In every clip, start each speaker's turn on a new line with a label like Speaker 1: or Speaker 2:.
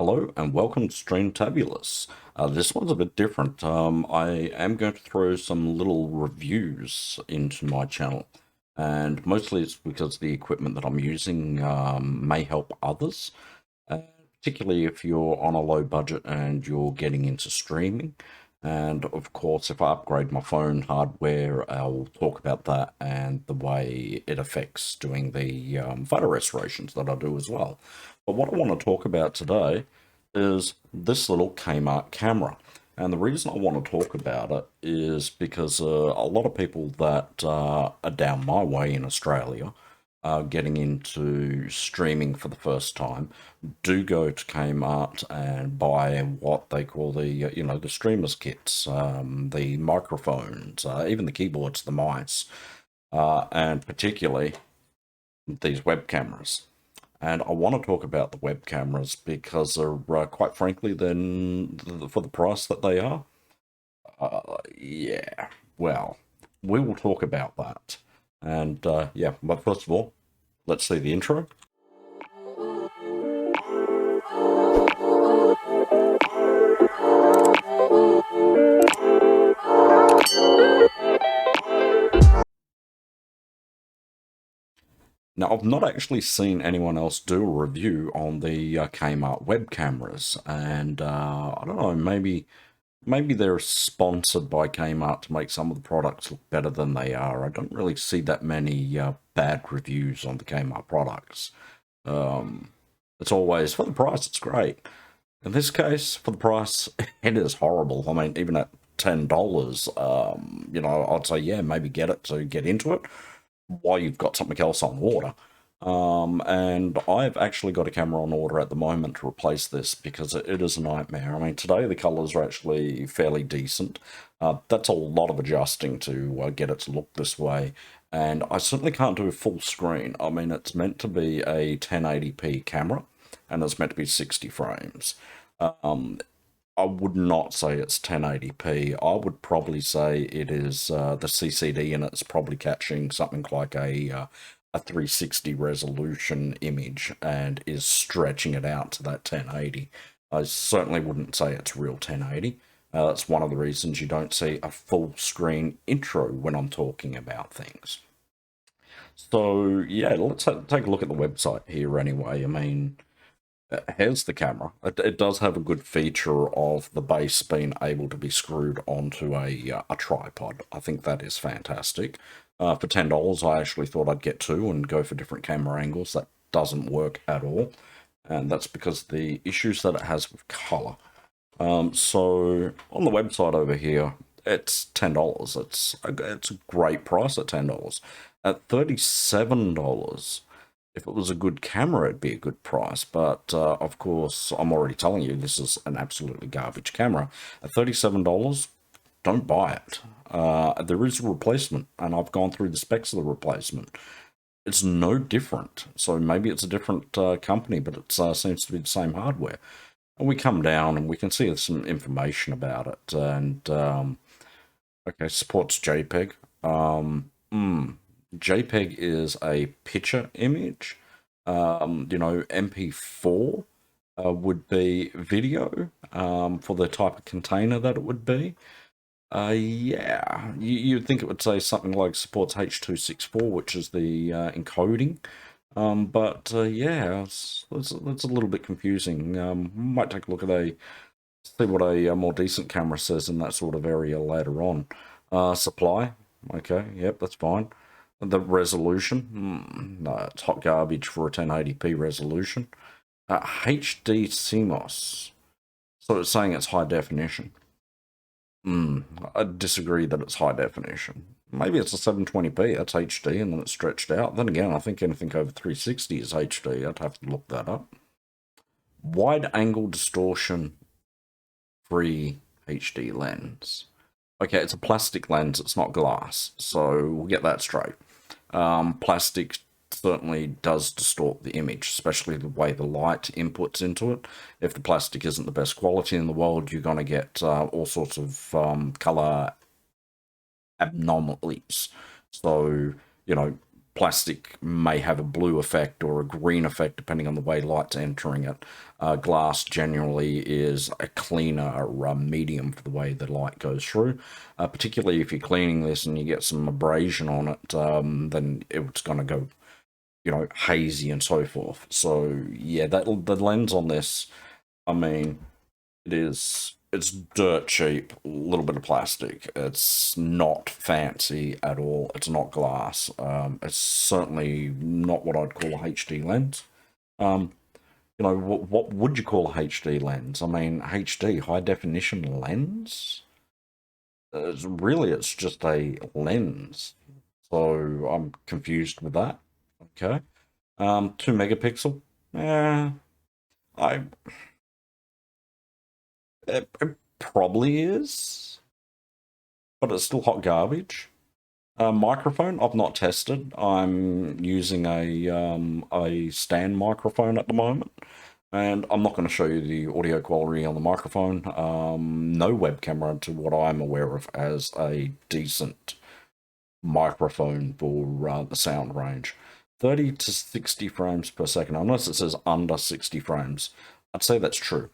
Speaker 1: Hello and welcome to Streamtabulous. This one's a bit different. I am going to throw some little reviews into my channel, and mostly it's because the equipment that I'm using may help others, uh, particularly if you're on a low budget and you're getting into streaming. And of course, if I upgrade my phone hardware, I'll talk about that and the way it affects doing the photo restorations that I do as well. But what I want to talk about today is this little Kmart camera. And the reason I want to talk about it is because a lot of people that are down my way in Australia getting into streaming for the first time do go to Kmart and buy what they call the streamers kits, the microphones, even the keyboards, the mice, and particularly these web cameras. And I want to talk about the web cameras because they're, quite frankly, then for the price that they are, yeah, well, we will talk about that. And yeah, but first of all, let's see the intro. Now, I've not actually seen anyone else do a review on the Kmart web cameras, and I don't know, maybe they're sponsored by Kmart to make some of the products look better than they are. I don't really see that many bad reviews on the Kmart products. Um, it's always, for the price, it's great. In this case, for the price, it is horrible. I mean, even at $10, I'd say, yeah, maybe get it to get into it while you've got something else on order. And I've actually got a camera on order at the moment to replace this because it is a nightmare. I mean, today the colors are actually fairly decent. That's a lot of adjusting to get it to look this way. And I certainly can't do full screen. I mean, it's meant to be a 1080p camera, and it's meant to be 60 frames. Um, I would not say it's 1080p. I would probably say it is the CCD in it's probably catching something like a 360 resolution image and is stretching it out to that 1080. I certainly wouldn't say it's real 1080. That's one of the reasons you don't see a full screen intro when I'm talking about things. So yeah, let's take a look at the website here anyway. I mean, here's the camera. It does have a good feature of the base being able to be screwed onto a tripod. I think that is fantastic. For $10, I actually thought I'd get two and go for different camera angles. That doesn't work at all, and that's because the issues that it has with color. So on the website over here, it's $10. It's a great price at $10. At $37, if it was a good camera, it'd be a good price. But of course, I'm already telling you this is an absolutely garbage camera. At $37, don't buy it. There is a replacement, and I've gone through the specs of the replacement. It's no different. So maybe it's a different company, but it seems to be the same hardware. And we come down and we can see some information about it. And okay, supports JPEG. JPEG is a picture image. MP4 would be video for the type of container that it would be. Yeah, you'd think it would say something like supports H.264, which is the encoding. But yeah, it's a little bit confusing. Might take a look at see what a more decent camera says in that sort of area later on. Supply, okay, yep, that's fine. The resolution, no, it's hot garbage for a 1080p resolution. HD CMOS, so it's saying it's high definition. I disagree that it's high definition. Maybe it's a 720p, that's HD, and then it's stretched out. Then again, I think anything over 360 is HD. I'd have to look that up. Wide angle distortion free HD lens. Okay, it's a plastic lens, it's not glass, so we'll get that straight. Plastic certainly does distort the image, especially the way the light inputs into it. If the plastic isn't the best quality in the world, you're going to get all sorts of color abnormalities. So, plastic may have a blue effect or a green effect depending on the way light's entering it. Glass generally is a cleaner medium for the way the light goes through. Particularly if you're cleaning this and you get some abrasion on it, then it's going to go, hazy and so forth. So yeah, the lens on this, I mean, it's dirt cheap, a little bit of plastic. It's not fancy at all. It's not glass. It's certainly not what I'd call a HD lens. Um, what would you call a HD lens? I mean, HD, high definition lens? It's just a lens. So I'm confused with that. Okay. 2 megapixel. Yeah, I it probably is, but it's still hot garbage. Microphone, I've not tested. I'm using a stand microphone at the moment, and I'm not going to show you the audio quality on the microphone. No web camera, to what I'm aware of, as a decent microphone for the sound range. 30 to 60 frames per second, unless it says under 60 frames. I'd say that's true.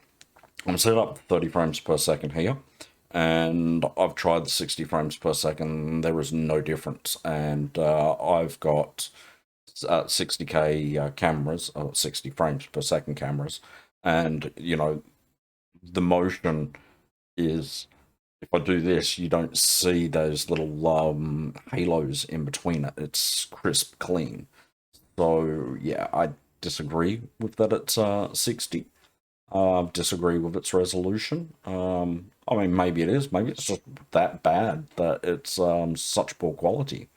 Speaker 1: I'm set up 30 frames per second here, and I've tried the 60 frames per second. There is no difference, and I've got 60K cameras, 60 frames per second cameras, and the motion is, if I do this, you don't see those little halos in between it. It's crisp, clean. So yeah, I disagree with that it's 60. Disagree with its resolution. I mean, maybe it is. Maybe it's just that bad that it's such poor quality.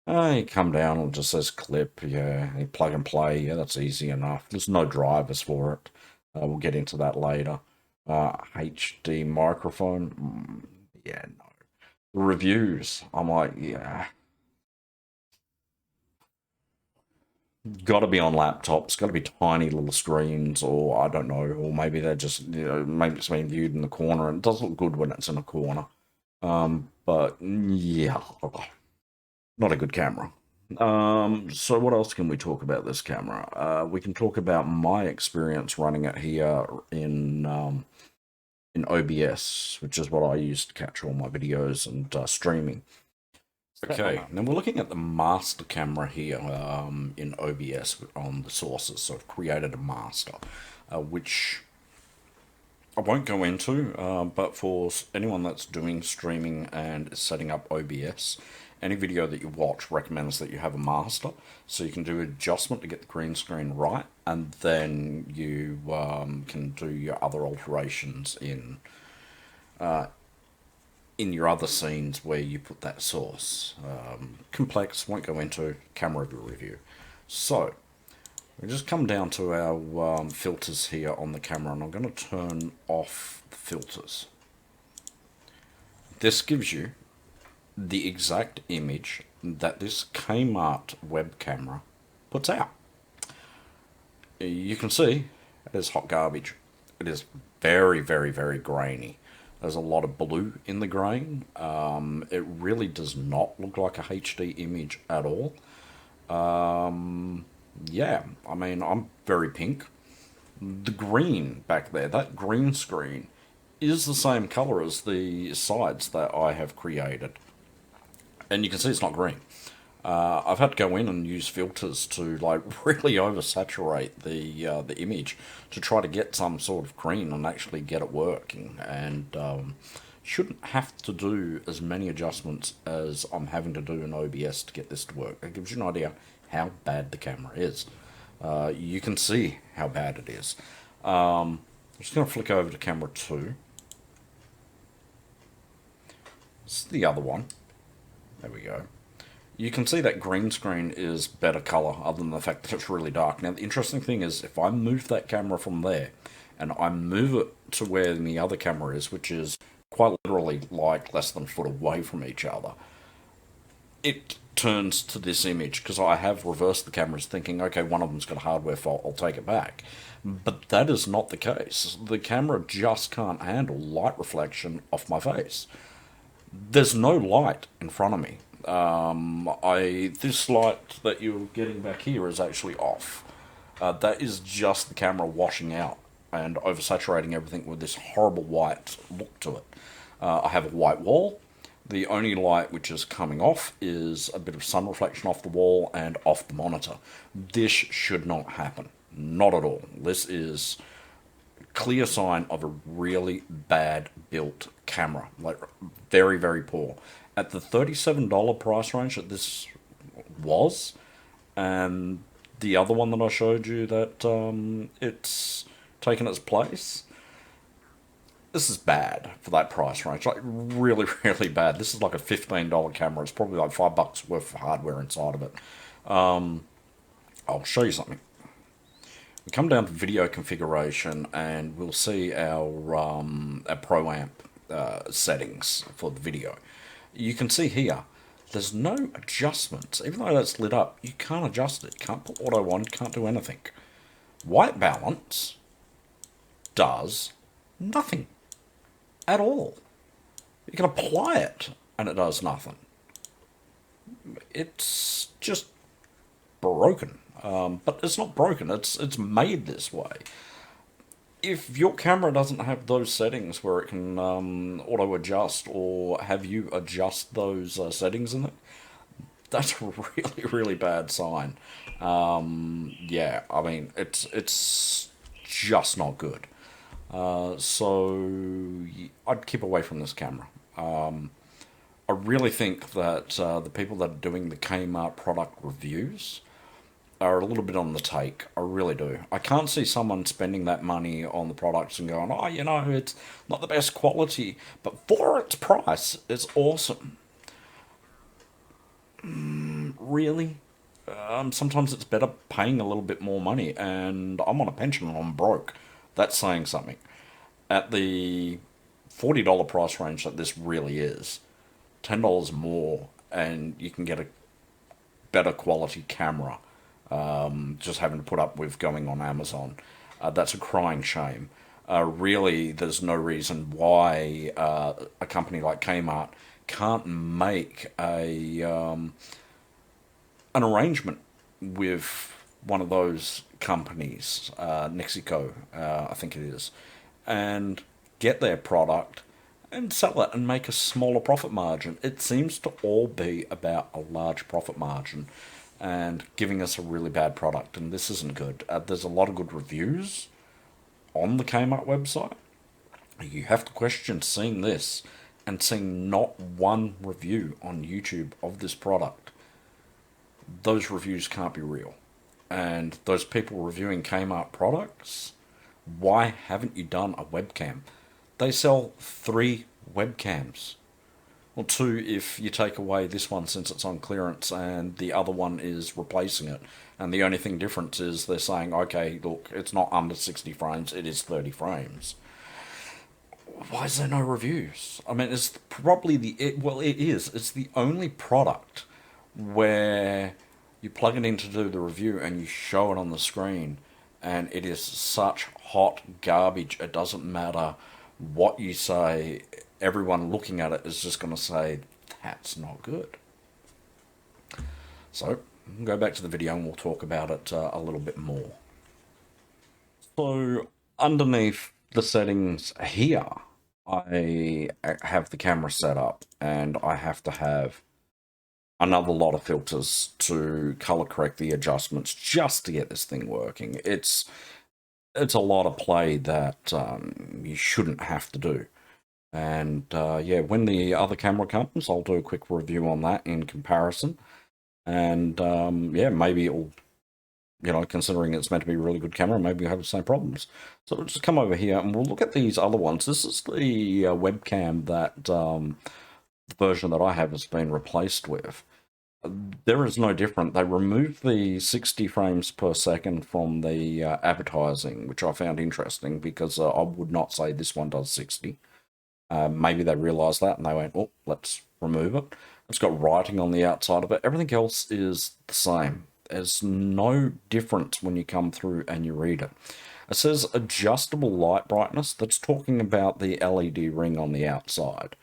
Speaker 1: You come down and it just says clip. Yeah, you plug and play. Yeah, that's easy enough. There's no drivers for it. We'll get into that later. HD microphone. Yeah, no. Reviews. I'm like, yeah. Got to be on laptops, got to be tiny little screens, or I don't know, or maybe they're just, maybe it's being viewed in the corner, and it does look good when it's in a corner. But yeah, not a good camera. So what else can we talk about this camera? We can talk about my experience running it here in OBS, which is what I use to capture all my videos and streaming. Okay, now we're looking at the master camera here in OBS on the sources. So I've created a master, which I won't go into, but for anyone that's doing streaming and is setting up OBS, any video that you watch recommends that you have a master, so you can do adjustment to get the green screen right, and then you can do your other alterations in your other scenes where you put that source. Complex, won't go into camera review. So, we just come down to our filters here on the camera, and I'm going to turn off the filters. This gives you the exact image that this Kmart web camera puts out. You can see it is hot garbage. It is very, very, very grainy. There's a lot of blue in the grain. It really does not look like a HD image at all. Yeah, I mean, I'm very pink. The green back there, that green screen, is the same color as the sides that I have created. And you can see it's not green. I've had to go in and use filters to really oversaturate the image to try to get some sort of green and actually get it working. And shouldn't have to do as many adjustments as I'm having to do in OBS to get this to work. It gives you an idea how bad the camera is. You can see how bad it is. I'm just going to flick over to camera 2. This is the other one. There we go. You can see that green screen is better color, other than the fact that it's really dark. Now, the interesting thing is, if I move that camera from there, and I move it to where the other camera is, which is quite literally less than a foot away from each other, it turns to this image, because I have reversed the cameras thinking, okay, one of them's got a hardware fault, I'll take it back. But that is not the case. The camera just can't handle light reflection off my face. There's no light in front of me. This light that you're getting back here is actually off. That is just the camera washing out and oversaturating everything with this horrible white look to it. I have a white wall. The only light which is coming off is a bit of sun reflection off the wall and off the monitor. This should not happen. Not at all. This is clear sign of a really bad built camera. Like, very, very poor. At the $37 price range that this was, and the other one that I showed you that it's taken its place, this is bad for that price range. Like, really, really bad. This is like a $15 camera. It's probably like $5 worth of hardware inside of it. I'll show you something. We come down to video configuration and we'll see our Pro Amp settings for the video. You can see here, there's no adjustments. Even though that's lit up, you can't adjust it. You can't put auto on, can't do anything. White balance does nothing at all. You can apply it and it does nothing. It's just broken. But it's not broken, it's made this way. If your camera doesn't have those settings where it can auto adjust or have you adjust those settings in it, that's a really, really bad sign. Yeah, I mean, it's just not good. So I'd keep away from this camera. I really think that the people that are doing the Kmart product reviews are a little bit on the take. I really do. I can't see someone spending that money on the products and going, oh, you know, it's not the best quality, but for its price, it's awesome. Really? Sometimes it's better paying a little bit more money, and I'm on a pension and I'm broke. That's saying something. At the $40 price range that this really is, $10 more, and you can get a better quality camera. Just having to put up with going on Amazon. That's a crying shame. Really, there's no reason why a company like Kmart can't make an arrangement with one of those companies, Nexico, I think it is, and get their product and sell it and make a smaller profit margin. It seems to all be about a large profit margin and giving us a really bad product, and this isn't good. There's a lot of good reviews on the Kmart website. You have to question seeing this and seeing not one review on YouTube of this product. Those reviews can't be real. And those people reviewing Kmart products, why haven't you done a webcam? They sell 3 webcams. Well, 2 if you take away this one since it's on clearance and the other one is replacing it. And the only thing difference is they're saying, okay, look, it's not under 60 frames, it is 30 frames. Why is there no reviews? I mean, it's probably well, it is. It's the only product where you plug it in to do the review and you show it on the screen and it is such hot garbage, it doesn't matter what you say, everyone looking at it is just going to say, that's not good. So, we'll go back to the video and we'll talk about it a little bit more. So, underneath the settings here, I have the camera set up and I have to have another lot of filters to color correct the adjustments just to get this thing working. It's a lot of play that you shouldn't have to do. And yeah, when the other camera comes, I'll do a quick review on that in comparison. And yeah, maybe it'll, you know, considering it's meant to be a really good camera, maybe we'll have the same problems. So we'll just come over here and we'll look at these other ones. This is the webcam that the version that I have has been replaced with. There is no different. They removed the 60 frames per second from the advertising, which I found interesting because I would not say this one does 60. Maybe they realised that and they went, oh, let's remove it. It's got writing on the outside of it. Everything else is the same. There's no difference when you come through and you read it. It says adjustable light brightness. That's talking about the LED ring on the outside.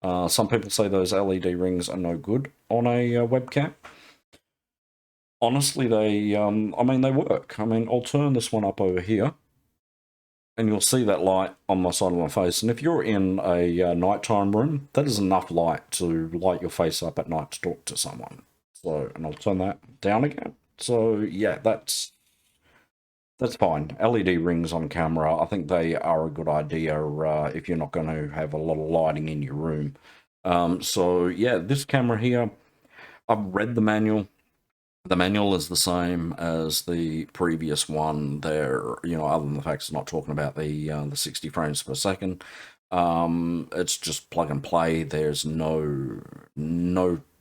Speaker 1: Some people say those LED rings are no good on a webcam. Honestly, I mean, they work. I mean, I'll turn this one up over here, and you'll see that light on my side of my face. And if you're in a nighttime room, that is enough light to light your face up at night to talk to someone. So, and I'll turn that down again. So, yeah, that's fine. LED rings on camera, I think they are a good idea if you're not going to have a lot of lighting in your room. So, yeah, this camera here, I've read the manual. The manual is the same as the previous one. There, other than the fact it's not talking about the 60 frames per second. It's just plug and play. There's no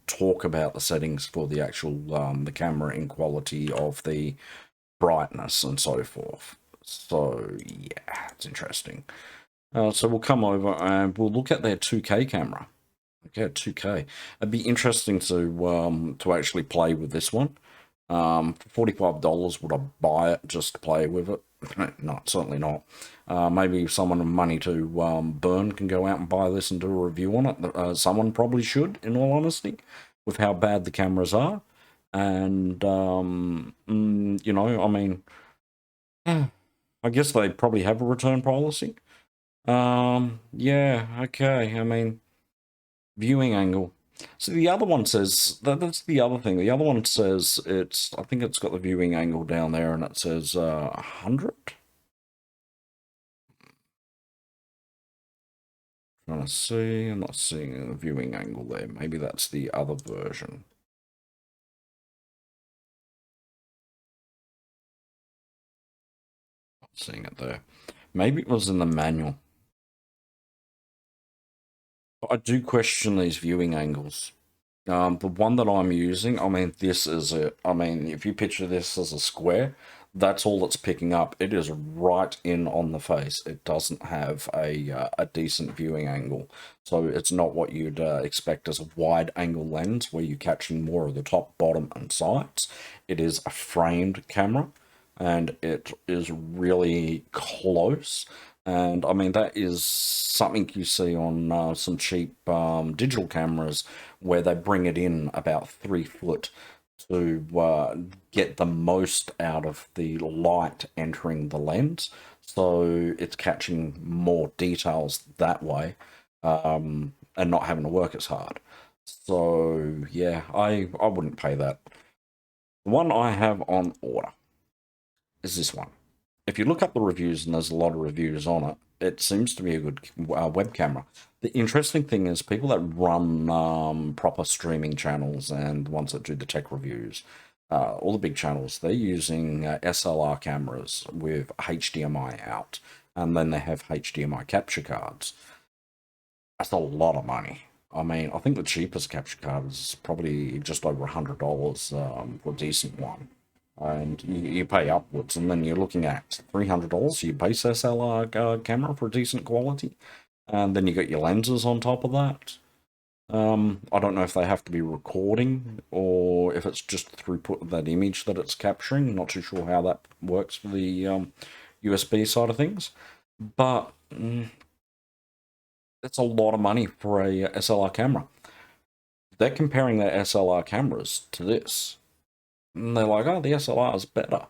Speaker 1: talk about the settings for the actual the camera in quality of the brightness and so forth. So yeah, it's interesting. So we'll come over and we'll look at their 2K camera. Okay, 2K. It'd be interesting to actually play with this one. For $45, would I buy it just to play with it? No, certainly not. Maybe someone with money to burn can go out and buy this and do a review on it. Someone probably should, in all honesty, with how bad the cameras are. And, I mean, I guess they probably have a return policy. Yeah, okay. I mean, viewing angle. So the other one says that's the other thing. The other one says I think it's got the viewing angle down there, and it says 100. Trying to see, I'm not seeing a viewing angle there. Maybe that's the other version. Not seeing it there. Maybe it was in the manual. But I do question these viewing angles. The one that I'm using, I mean, this is it. I mean, if you picture this as a square, that's all it's picking up. It is right in on the face. It doesn't have a decent viewing angle. So it's not what you'd expect as a wide angle lens where you're catching more of the top, bottom, and sides. It is a framed camera, and it is really close. And I mean, that is something you see on some cheap digital cameras where they bring it in about 3 foot to get the most out of the light entering the lens. So it's catching more details that way and not having to work as hard. So yeah, I wouldn't pay that. The one I have on order is this one. If you look up the reviews, and there's a lot of reviews on it, it seems to be a good web camera. The interesting thing is people that run proper streaming channels and the ones that do the tech reviews, all the big channels, they're using SLR cameras with HDMI out, and then they have HDMI capture cards. That's a lot of money. I mean, I think the cheapest capture card is probably just over $100 for a decent one. And you pay upwards, and then you're looking at $300 for your base SLR camera for decent quality, and then you got your lenses on top of that. I don't know if they have to be recording or if it's just throughput of that image that it's capturing. Not too sure how that works for the USB side of things, but that's a lot of money for a SLR camera. They're comparing their SLR cameras to this. And they're like, oh, the SLR is better.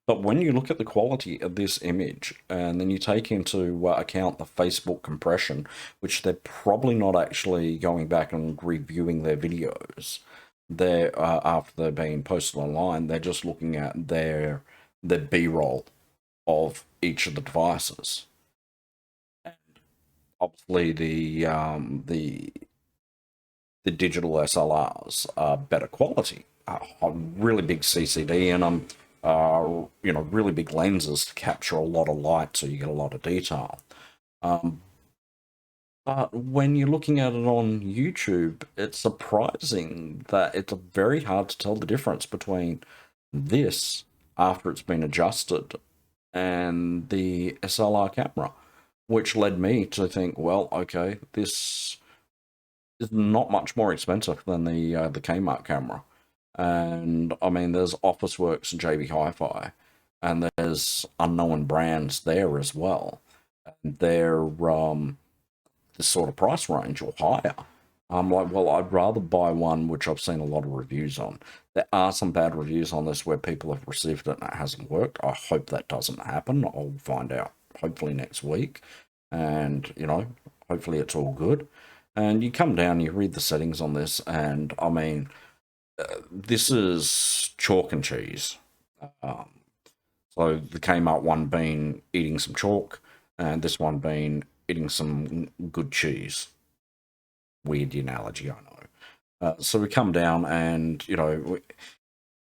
Speaker 1: But when you look at the quality of this image, and then you take into account the Facebook compression, which they're probably not actually going back and reviewing their videos, they're after they're being posted online, they're just looking at their B-roll of each of the devices. And obviously, the digital SLRs are better quality. A really big CCD in them, really big lenses to capture a lot of light, so you get a lot of detail. But when you're looking at it on YouTube, it's surprising that it's very hard to tell the difference between this after it's been adjusted and the SLR camera, which led me to think, well, okay, this is not much more expensive than the Kmart camera. And I mean, there's Officeworks and JB Hi-Fi, and there's unknown brands there as well. And this sort of price range or higher. I'm like, well, I'd rather buy one which I've seen a lot of reviews on. There are some bad reviews on this where people have received it and it hasn't worked. I hope that doesn't happen. I'll find out hopefully next week. And, you know, hopefully it's all good. And you come down, you read the settings on this, and I mean, this is chalk and cheese. Um, so the Kmart one being eating some chalk, and this one being eating some good cheese. Weird analogy, I know. So we come down, and you know,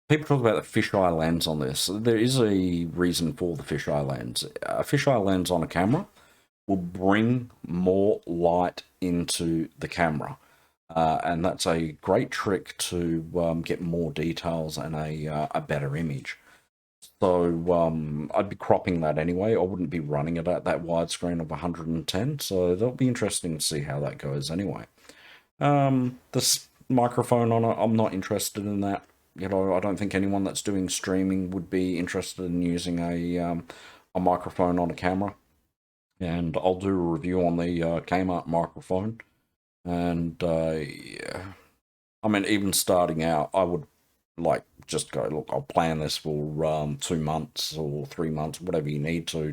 Speaker 1: people talk about the fisheye lens on this. There is a reason for the fisheye lens. A fisheye lens on a camera will bring more light into the camera. And that's a great trick to get more details and a better image. So I'd be cropping that anyway. I wouldn't be running it at that widescreen of 110. So that'll be interesting to see how that goes anyway. This microphone on it, I'm not interested in that. You know, I don't think anyone that's doing streaming would be interested in using a microphone on a camera. And I'll do a review on the Kmart microphone. And yeah, I mean, even starting out, I would like just go, look, I'll plan this for 2 months or 3 months, whatever you need to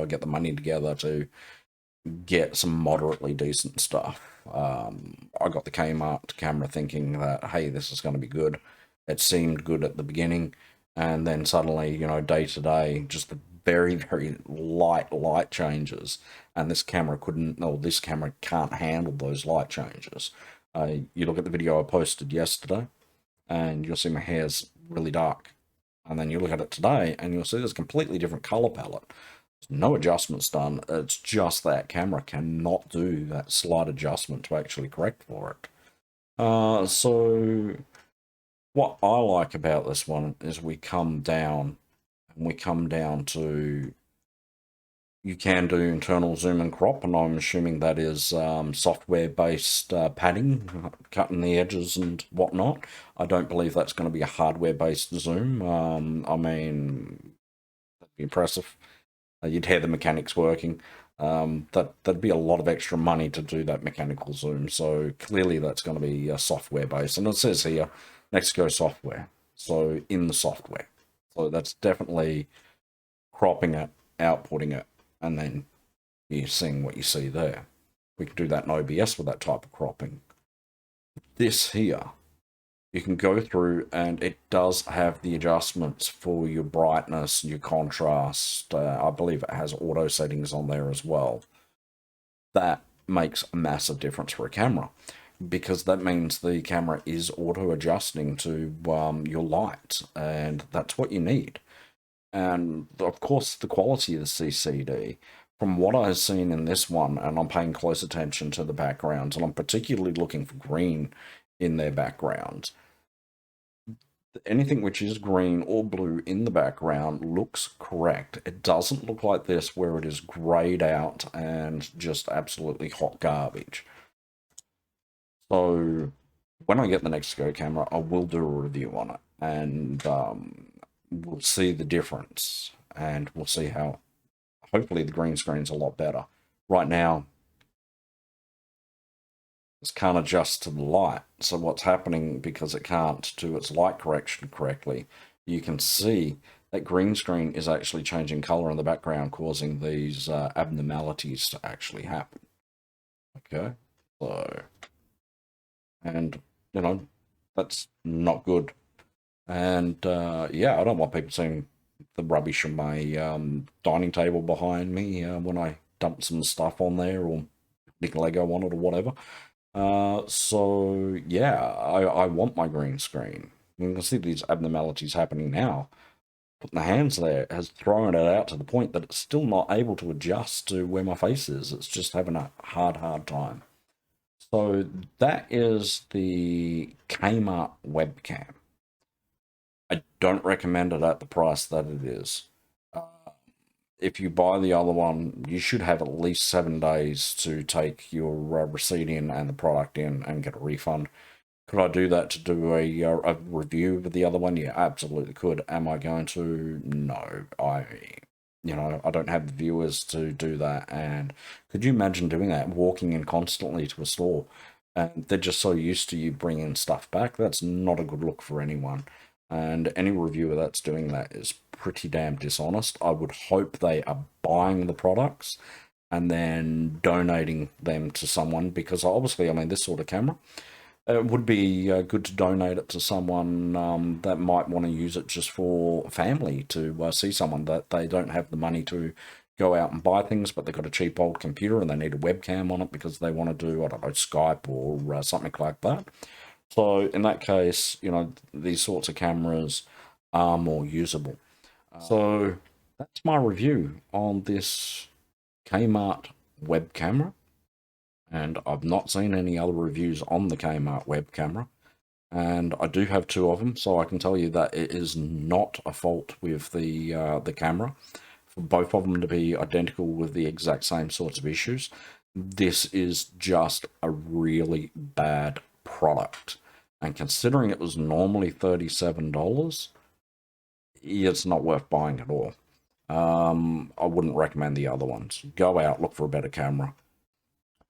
Speaker 1: get the money together to get some moderately decent stuff. I got the Kmart camera thinking that, hey, this is going to be good. It seemed good at the beginning, and then suddenly, you know, day to day, just the very, very light changes, and this camera couldn't, or this camera can't handle those light changes. You look at the video I posted yesterday, and you'll see my hair's really dark. And then you look at it today, and you'll see there's a completely different color palette. There's no adjustments done. It's just that camera cannot do that slight adjustment to actually correct for it. So what I like about this one is we come down, and we come down to, you can do internal zoom and crop, and I'm assuming that is software-based padding, cutting the edges and whatnot. I don't believe that's going to be a hardware-based zoom. I mean, that'd be impressive. You'd hear the mechanics working. That'd be a lot of extra money to do that mechanical zoom. So clearly that's going to be software-based. And it says here, Mexico software. So in the software. So that's definitely cropping it, outputting it, and then you're seeing what you see there. We can do that in OBS with that type of cropping. This here, you can go through and it does have the adjustments for your brightness, your contrast. I believe it has auto settings on there as well. That makes a massive difference for a camera, because that means the camera is auto adjusting to your light, and that's what you need. And of course, the quality of the CCD, from what I've seen in this one, and I'm paying close attention to the backgrounds, and I'm particularly looking for green in their backgrounds. Anything which is green or blue in the background looks correct. It doesn't look like this where it is grayed out and just absolutely hot garbage. So when I get the next Go camera, I will do a review on it, and we'll see the difference, and we'll see how, hopefully the green screen's a lot better. Right now, this can't adjust to the light. So what's happening, because it can't do its light correction correctly, you can see that green screen is actually changing color in the background, causing these abnormalities to actually happen. Okay, so, and, you know, that's not good. And yeah, I don't want people seeing the rubbish on my dining table behind me when I dump some stuff on there, or nick Lego on it or whatever. So yeah, I want my green screen. You can see these abnormalities happening now. Putting the hands there has thrown it out to the point that it's still not able to adjust to where my face is. It's just having a hard time. So that is the Kmart webcam. I don't recommend it at the price that it is. If you buy the other one, you should have at least 7 days to take your receipt in and the product in and get a refund. Could I do that to do a review of the other one? Yeah, absolutely could. Am I going to? No. You know, I don't have the viewers to do that. And could you imagine doing that, walking in constantly to a store? And they're just so used to you bringing stuff back. That's not a good look for anyone. And any reviewer that's doing that is pretty damn dishonest. I would hope they are buying the products and then donating them to someone, because obviously, I mean, this sort of camera, it would be good to donate it to someone that might want to use it just for family to see someone that they don't have the money to go out and buy things, but they've got a cheap old computer and they need a webcam on it because they want to do, I don't know, Skype or something like that. So in that case, you know, these sorts of cameras are more usable. So that's my review on this Kmart web camera. And I've not seen any other reviews on the Kmart web camera. And I do have two of them, so I can tell you that it is not a fault with the camera. For both of them to be identical with the exact same sorts of issues, this is just a really bad product. And considering it was normally $37, it's not worth buying at all. I wouldn't recommend the other ones. Go out, look for a better camera.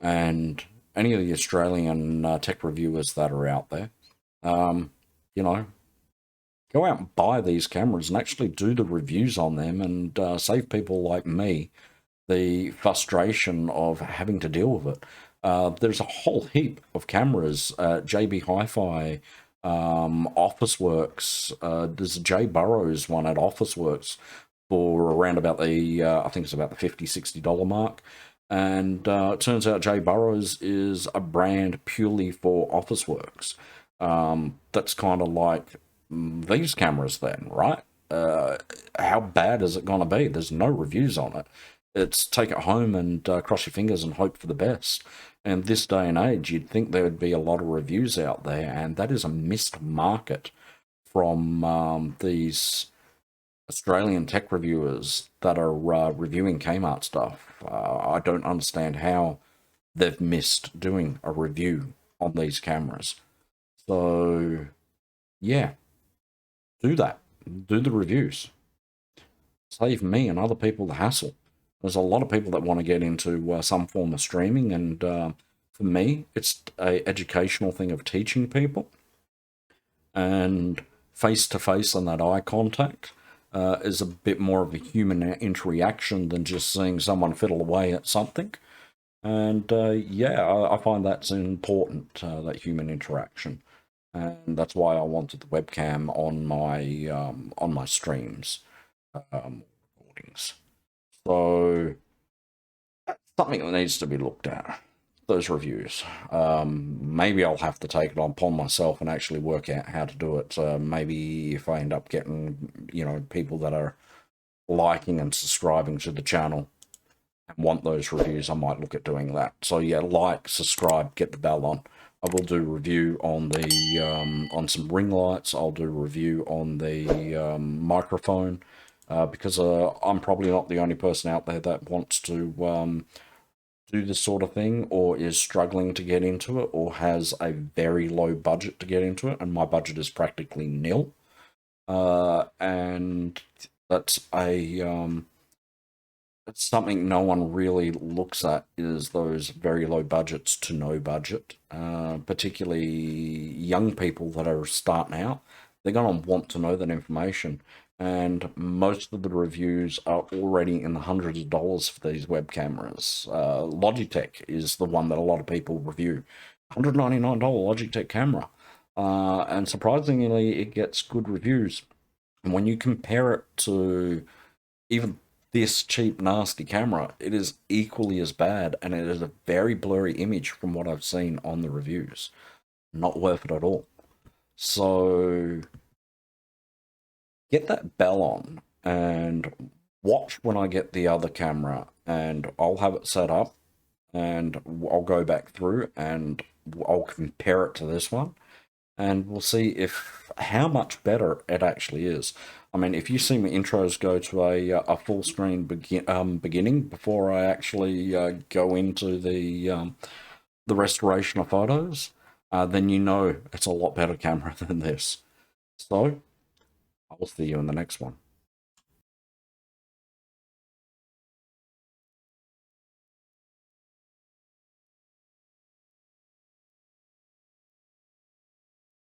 Speaker 1: And any of the Australian tech reviewers that are out there, you know, go out and buy these cameras and actually do the reviews on them, and save people like me the frustration of having to deal with it. There's a whole heap of cameras, JB Hi-Fi, Officeworks. There's a J Burrows one at Officeworks for around about the, I think it's about the $50–$60 mark. And it turns out J Burrows is a brand purely for Officeworks. That's kind of like these cameras then, right? How bad is it going to be? There's no reviews on it. It's take it home and cross your fingers and hope for the best. And this day and age, you'd think there would be a lot of reviews out there, and that is a missed market from these Australian tech reviewers that are reviewing Kmart stuff. I don't understand how they've missed doing a review on these cameras. So, yeah, do that. Do the reviews. Save me and other people the hassle. There's a lot of people that want to get into some form of streaming, and for me, it's a educational thing of teaching people, and face-to-face and that eye contact is a bit more of a human interaction than just seeing someone fiddle away at something. And yeah, I find that's important, that human interaction, and that's why I wanted the webcam on my streams, recordings. So that's something that needs to be looked at. Those reviews. Maybe I'll have to take it upon myself and actually work out how to do it. Maybe if I end up getting, you know, people that are liking and subscribing to the channel and want those reviews, I might look at doing that. So yeah, like, subscribe, get the bell on. I will do a review on the on some ring lights. I'll do a review on the microphone, because I'm probably not the only person out there that wants to do this sort of thing, or is struggling to get into it, or has a very low budget to get into it, and my budget is practically nil. And that's it's something no one really looks at, is those very low budgets to no budget, particularly young people that are starting out. They're going to want to know that information, and most of the reviews are already in the hundreds of dollars for these web cameras. Logitech is the one that a lot of people review. $199 Logitech camera. And surprisingly, it gets good reviews. And when you compare it to even this cheap, nasty camera, it is equally as bad, and it is a very blurry image from what I've seen on the reviews. Not worth it at all. So get that bell on and watch when I get the other camera, and I'll have it set up, and I'll go back through and I'll compare it to this one, and we'll see if how much better it actually is. I mean, if you see my intros go to a full screen beginning before I actually go into the restoration of photos, then you know it's a lot better camera than this. So I will see you in the next one.